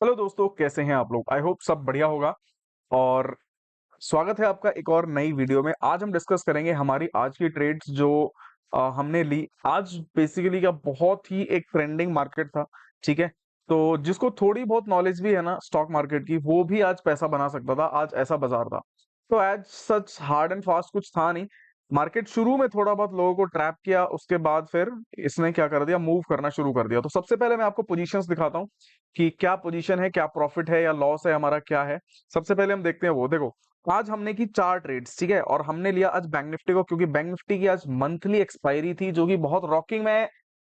Hello दोस्तों, कैसे हैं आप लोग? आई होप सब बढ़िया होगा। और स्वागत है आपका एक और नई वीडियो में। आज हम डिस्कस करेंगे हमारी आज की ट्रेड्स जो हमने ली आज। बेसिकली क्या, बहुत ही एक ट्रेंडिंग मार्केट था। ठीक है, तो जिसको थोड़ी बहुत नॉलेज भी है ना स्टॉक मार्केट की, वो भी आज पैसा बना सकता था। आज ऐसा बाजार था। तो as such hard and fast कुछ था नहीं। मार्केट शुरू में थोड़ा बहुत लोगों को ट्रैप किया, उसके बाद फिर इसने क्या कर दिया, मूव करना शुरू कर दिया। तो सबसे पहले मैं आपको पोजीशंस दिखाता हूँ कि क्या पोजीशन है, क्या प्रॉफिट है या लॉस है हमारा, क्या है। सबसे पहले हम देखते हैं वो। देखो, आज हमने की 4 ट्रेड्स, ठीक है, और हमने लिया आज बैंक निफ्टी को, क्योंकि बैंक निफ्टी की आज मंथली एक्सपायरी थी, जो कि बहुत रॉकिंग। मैं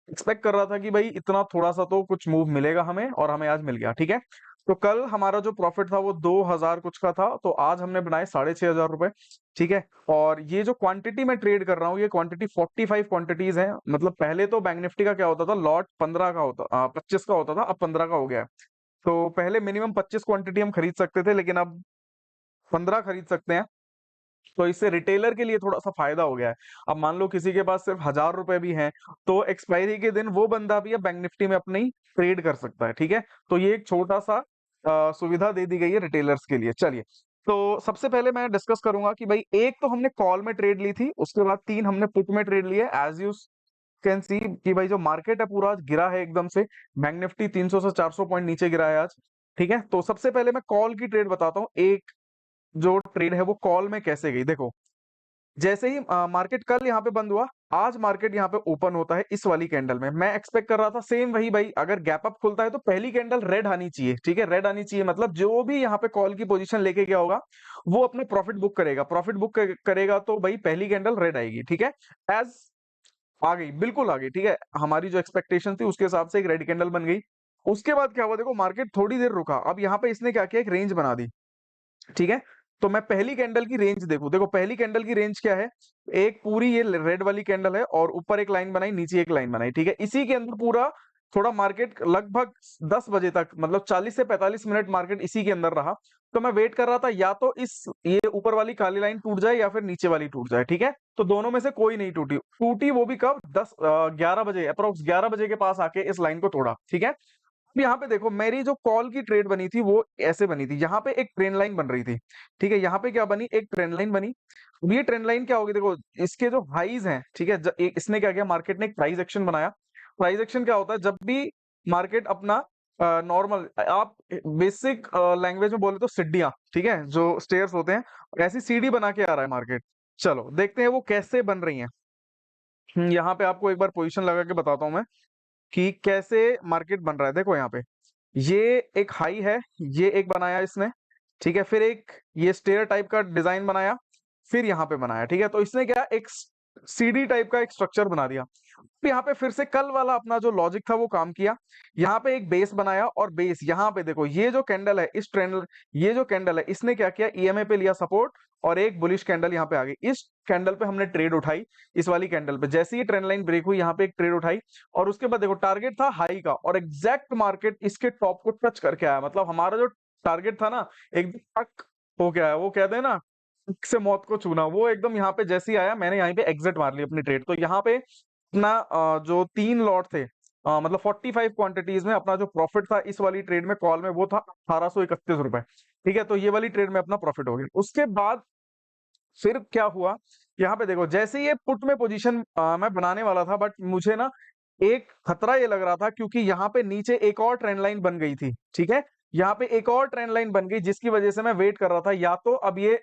एक्सपेक्ट कर रहा था कि भाई इतना थोड़ा सा तो कुछ मूव मिलेगा हमें, और हमें आज मिल गया। ठीक है, तो कल हमारा जो प्रॉफिट था वो 2000 कुछ का था, तो आज हमने बनाए 6500 रुपए। ठीक है, और ये जो क्वांटिटी मैं ट्रेड कर रहा हूँ, ये क्वांटिटी 45 क्वांटिटीज है। मतलब पहले तो बैंक निफ्टी का क्या होता था, लॉट 15 का होता 25 का होता था, अब 15 का हो गया है। तो पहले मिनिमम 25 क्वांटिटी हम खरीद सकते थे, लेकिन अब 15 खरीद सकते हैं। तो इससे रिटेलर के लिए थोड़ा सा फायदा हो गया है। अब मान लो किसी के पास सिर्फ 1000 रुपए भी हैं, तो एक्सपायरी के दिन वो बंदा भी अब बैंक निफ्टी में अपनी ट्रेड कर सकता है। ठीक है, तो ये एक छोटा सा सुविधा दे दी गई है रिटेलर्स के लिए। चलिए, तो सबसे पहले मैं डिस्कस करूंगा कि भाई एक तो हमने कॉल में ट्रेड ली थी, उसके बाद 3 हमने पुट में ट्रेड लिए। एज यू कैन सी कि भाई जो मार्केट है पूरा आज गिरा है एकदम से। बैंक निफ्टी 300 से 400 पॉइंट नीचे गिरा है आज। ठीक है, तो सबसे पहले मैं कॉल की ट्रेड बताता हूँ। एक जो ट्रेड है वो कॉल में कैसे गई, देखो। जैसे ही मार्केट कल यहाँ पे बंद हुआ, आज मार्केट यहाँ पे ओपन होता है इस वाली कैंडल में। मैं एक्सपेक्ट कर रहा था सेम वही, भाई अगर गैप अप खुलता है तो पहली कैंडल रेड आनी चाहिए। ठीक है, रेड आनी चाहिए, मतलब जो भी यहाँ पे कॉल की पोजीशन लेके गया होगा वो अपना प्रॉफिट बुक करेगा। प्रॉफिट बुक करेगा तो भाई पहली कैंडल रेड आएगी। ठीक है, एज आ गई, बिल्कुल आ गई। ठीक है, हमारी जो एक्सपेक्टेशन थी उसके हिसाब से एक रेड कैंडल बन गई। उसके बाद क्या हुआ, देखो मार्केट थोड़ी देर रुका। अब यहाँ पे इसने क्या किया, एक रेंज बना दी। ठीक है, तो मैं पहली कैंडल की रेंज देखूं। देखो पहली कैंडल की रेंज क्या है, एक पूरी ये रेड वाली कैंडल है, और ऊपर एक लाइन बनाई, नीचे एक लाइन बनाई। ठीक है, इसी के अंदर पूरा थोड़ा मार्केट लगभग 10 बजे तक, मतलब 40 से 45 मिनट मार्केट इसी के अंदर रहा। तो मैं वेट कर रहा था या तो इस ये ऊपर वाली काली लाइन टूट जाए या फिर नीचे वाली टूट जाए। ठीक है, तो दोनों में से कोई नहीं टूटी। टूटी वो भी कब, 11 बजे, अप्रोक्स 11 बजे के पास आके इस लाइन को तोड़ा। ठीक है, अब यहाँ पे देखो मेरी जो कॉल की ट्रेड बनी थी वो ऐसे बनी थी। यहाँ पे एक ट्रेंड लाइन बन रही थी। ठीक है, यहाँ पे क्या बनी, एक ट्रेंड लाइन बनी। अब ये ट्रेंड लाइन क्या होगी, देखो इसके जो हाईज हैं। ठीक है, एक इसने क्या किया, मार्केट ने एक प्राइस एक्शन बनाया। प्राइस एक्शन क्या होता है, जब भी मार्केट अपना नॉर्मल, आप बेसिक लैंग्वेज में बोले तो सीढ़ियां, ठीक है, जो स्टेयर्स होते हैं, ऐसी सीढ़ी बना के आ रहा है मार्केट। चलो देखते हैं वो कैसे बन रही है। यहाँ पे आपको एक बार पोजीशन लगा के बताता हूँ मैं कि कैसे मार्केट बन रहा है। देखो यहाँ पे ये एक हाई है, ये एक बनाया इसने। ठीक है, फिर एक ये स्टेयर टाइप का डिजाइन बनाया, फिर यहाँ पे बनाया। ठीक है, तो इसने क्या, एक सीडी टाइप का एक स्ट्रक्चर बना दिया। अब यहाँ पे फिर से कल वाला अपना जो लॉजिक था वो काम किया। यहाँ पे एक बेस बनाया, और बेस यहाँ पे देखो, ये जो कैंडल है इस ट्रेंड, ये जो कैंडल है इसने क्या किया, ईएमए पे लिया सपोर्ट, और एक बुलिश कैंडल यहाँ पे आ गई। इस कैंडल पे हमने ट्रेड उठाई। इस वाली कैंडल पे जैसे ही ट्रेंड लाइन ब्रेक हुई, यहाँ पे एक ट्रेड उठाई, और उसके बाद देखो टारगेट था हाई का, और एग्जैक्ट मार्केट इसके टॉप को टच करके आया। मतलब हमारा जो टारगेट था ना, एकदम टक हो गया है। वो कहते हैं ना, से मौत को छूना, वो एकदम यहाँ पे जैसे ही आया, मैंने यहाँ पे एग्जिट मार ली अपनी ट्रेड। तो यहाँ पे अपना जो 3 लॉट थे, मतलब 45 क्वांटिटीज में अपना जो प्रॉफिट था इस वाली ट्रेड में, कॉल में, वो था 1831 रुपए। ठीक है, तो ये वाली ट्रेड में अपना प्रॉफिट हो गया। उसके बाद फिर क्या हुआ, यहाँ पे देखो जैसे ही ये पुट में पोजीशन मैं बनाने वाला था, बट मुझे ना एक खतरा ये लग रहा था, क्योंकि यहाँ पे नीचे एक और ट्रेंड लाइन बन गई थी। ठीक है, यहाँ पे एक और ट्रेंड लाइन बन गई, जिसकी वजह से मैं वेट कर रहा था या तो अब ये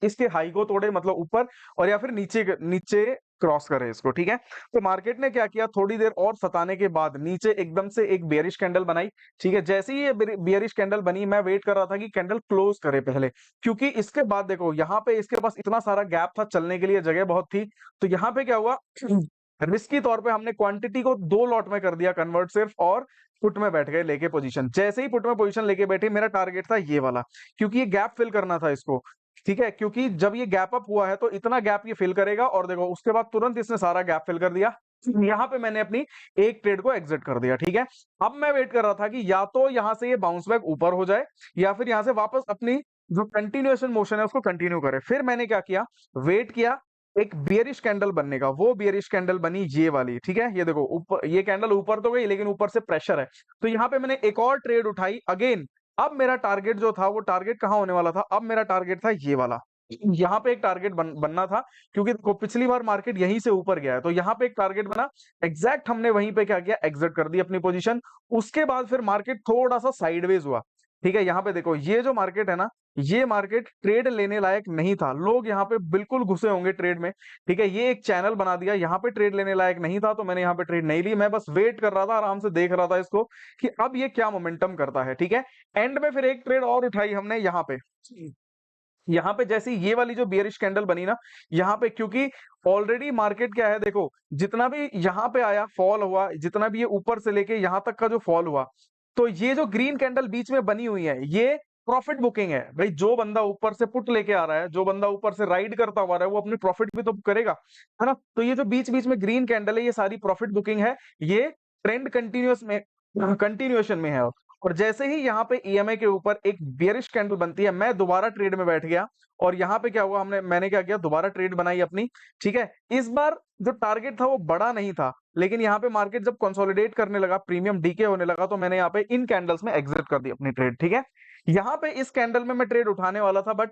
इसके हाई को तोड़े, मतलब ऊपर, और या फिर नीचे नीचे क्रॉस करे इसको। ठीक है, तो मार्केट ने क्या किया, थोड़ी देर और सताने के बाद नीचे एकदम से एक बेयरिश कैंडल बनाई। ठीक है, जैसे ही ये बेयरिश कैंडल बनी, मैं वेट कर रहा था कि कैंडल क्लोज करे पहले, क्योंकि इसके बाद देखो यहाँ पे इसके पास इतना सारा गैप था, चलने के लिए जगह बहुत थी। तो यहाँ पे क्या हुआ, रिस्की तौर पे हमने क्वांटिटी को 2 लॉट में कर दिया कन्वर्ट सिर्फ, और पुट में बैठ गए लेके पोजीशन। जैसे ही पुट में पोजीशन लेके बैठे, मेरा टारगेट था ये वाला, क्योंकि ये गैप फिल करना था इसको। ठीक है, क्योंकि जब ये गैप अप हुआ है तो इतना गैप ये फिल करेगा, और देखो उसके बाद तुरंत इसने सारा गैप फिल कर दिया। यहाँ पे मैंने अपनी एक ट्रेड को एग्जिट कर दिया। ठीक है, अब मैं वेट कर रहा था कि या तो यहाँ से ये बाउंस बैक ऊपर हो जाए, या फिर यहाँ से वापस अपनी जो कंटिन्यूएशन मोशन है उसको कंटिन्यू करे। फिर मैंने क्या किया, वेट किया एक बियरिश कैंडल बनने का। वो बियरिश कैंडल बनी ये वाली। ठीक है, ये देखो ऊपर, ये कैंडल ऊपर तो गई, लेकिन ऊपर से प्रेशर है। तो यहाँ पे मैंने एक और ट्रेड उठाई अगेन, अब मेरा टारगेट जो था वो टारगेट कहाँ होने वाला था, अब मेरा टारगेट था ये वाला। यहाँ पे एक टारगेट बनना था, क्योंकि देखो पिछली बार मार्केट यहीं से ऊपर गया है, तो यहाँ पे एक टारगेट बना। एग्जैक्ट हमने वहीं पे क्या किया, एग्जिट कर दी अपनी पोजीशन। उसके बाद फिर मार्केट थोड़ा सा साइडवेज हुआ। ठीक है, यहाँ पे देखो ये जो मार्केट है ना, ये मार्केट ट्रेड लेने लायक नहीं था, लोग यहाँ पे बिल्कुल घुसे होंगे ट्रेड में। ठीक है, ये एक चैनल बना दिया, यहाँ पे ट्रेड लेने लायक नहीं था, तो मैंने यहाँ पे ट्रेड नहीं ली। मैं बस वेट कर रहा था, आराम से देख रहा था इसको कि अब ये क्या मोमेंटम करता है। ठीक है, एंड में फिर एक ट्रेड और उठाई हमने यहाँ पे। यहाँ पे जैसी ये वाली जो बियरिश कैंडल बनी ना, यहाँ पे क्योंकि ऑलरेडी मार्केट क्या है, देखो जितना भी यहाँ पे आया फॉल हुआ, जितना भी ये ऊपर से लेके यहाँ तक का जो फॉल हुआ, तो ये जो ग्रीन कैंडल बीच में बनी हुई है, ये प्रॉफिट बुकिंग है भाई। जो बंदा ऊपर से पुट लेके आ रहा है, जो बंदा ऊपर से राइड करता हुआ रहा है, वो अपनी प्रॉफिट भी तो करेगा, है ना। तो ये जो बीच बीच में ग्रीन कैंडल है, ये सारी प्रॉफिट बुकिंग है। ये ट्रेंड कंटिन्यूएशन में है। और जैसे ही यहाँ पे ईएमए के ऊपर एक बियरिश कैंडल बनती है, मैं दोबारा ट्रेड में बैठ गया। और यहाँ पे क्या हुआ, मैंने क्या किया, दोबारा ट्रेड बनाई अपनी। ठीक है, इस बार जो टारगेट था वो बड़ा नहीं था, लेकिन यहाँ पे मार्केट जब कंसोलिडेट करने लगा, प्रीमियम डीके होने लगा, तो मैंने यहाँ पे इन कैंडल्स में एग्जिट कर दी अपनी ट्रेड। ठीक है, यहाँ पे इस कैंडल में मैं ट्रेड उठाने वाला था, बट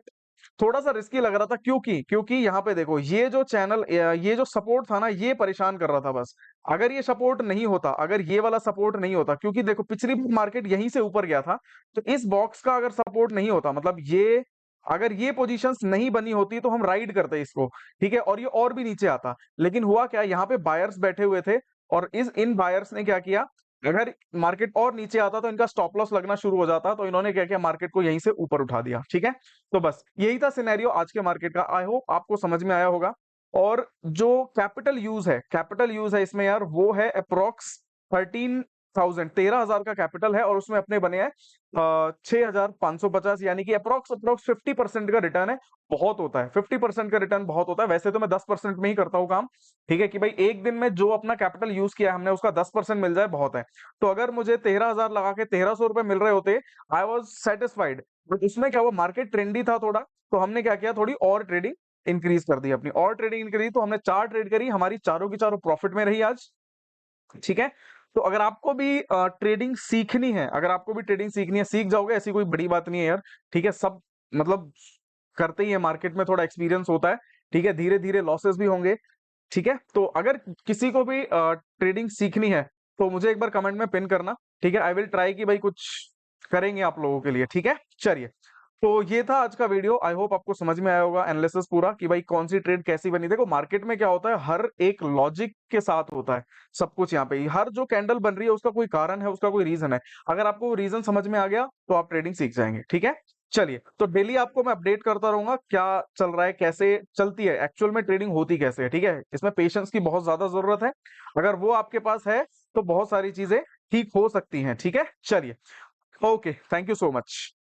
थोड़ा सा रिस्की लग रहा था। क्योंकि यहाँ पे देखो ये जो चैनल, ये जो सपोर्ट था ना, ये परेशान कर रहा था बस। अगर ये सपोर्ट नहीं होता, अगर ये वाला सपोर्ट नहीं होता, क्योंकि देखो पिछली मार्केट यहीं से ऊपर गया था, तो इस बॉक्स का अगर सपोर्ट नहीं होता, मतलब ये अगर ये पोजीशंस नहीं बनी होती, तो हम राइड करते इसको। ठीक है, और ये और भी नीचे आता। लेकिन हुआ क्या, यहाँ पे बायर्स बैठे हुए थे, और इन बायर्स ने क्या किया, अगर मार्केट और नीचे आता तो इनका स्टॉप लॉस लगना शुरू हो जाता, तो इन्होंने क्या किया, मार्केट को यहीं से ऊपर उठा दिया। ठीक है, तो बस यही था सिनेरियो आज के मार्केट का। आई होप आपको समझ में आया होगा। और जो कैपिटल यूज है इसमें यार, वो है अप्रोक्स 13,000 का कैपिटल है, और उसमें अपने बने हैं 6,550, यानी कि अप्रोक्स 50% का रिटर्न है। बहुत होता है 50% का रिटर्न, बहुत होता है। वैसे तो मैं 10% में ही करता हूँ काम। ठीक है, कि भाई एक दिन में जो अपना कैपिटल यूज किया हमने, उसका 10% मिल जाए, बहुत है। तो अगर मुझे 13,000 लगा के 1,300 रुपए मिल रहे होते, आई वॉज सेटिस्फाइड। बट उसमें क्या हुआ, मार्केट ट्रेंडी था थोड़ा, तो हमने क्या किया, थोड़ी और ट्रेडिंग इंक्रीज कर दी अपनी। और ट्रेडिंग इंक्रीज, तो हमने 4 ट्रेड करी, हमारी चारों की चारों प्रॉफिट में रही आज। ठीक है, तो अगर आपको भी ट्रेडिंग सीखनी है, अगर आपको भी ट्रेडिंग सीखनी है, सीख जाओगे, ऐसी कोई बड़ी बात नहीं है यार। ठीक है, सब मतलब करते ही है, मार्केट में थोड़ा एक्सपीरियंस होता है। ठीक है, धीरे धीरे लॉसेस भी होंगे। ठीक है, तो अगर किसी को भी ट्रेडिंग सीखनी है, तो मुझे एक बार कमेंट में पिन करना। ठीक है, आई विल ट्राई कि भाई कुछ करेंगे आप लोगों के लिए। ठीक है, चलिए, तो ये था आज का वीडियो। आई होप आपको समझ में आया होगा एनालिसिस पूरा, कि भाई कौन सी ट्रेड कैसी बनी। देखो मार्केट में क्या होता है, हर एक लॉजिक के साथ होता है सब कुछ। यहाँ पे हर जो कैंडल बन रही है, उसका कोई कारण है, उसका कोई रीजन है। अगर आपको रीजन समझ में आ गया, तो आप ट्रेडिंग सीख जाएंगे। ठीक है, चलिए, तो डेली आपको मैं अपडेट करता रहूंगा क्या चल रहा है, कैसे चलती है एक्चुअल में ट्रेडिंग, होती कैसे है। ठीक है, इसमें पेशेंस की बहुत ज्यादा जरूरत है। अगर वो आपके पास है, तो बहुत सारी चीजें ठीक हो सकती हैं। ठीक है, चलिए, okay, thank you so much.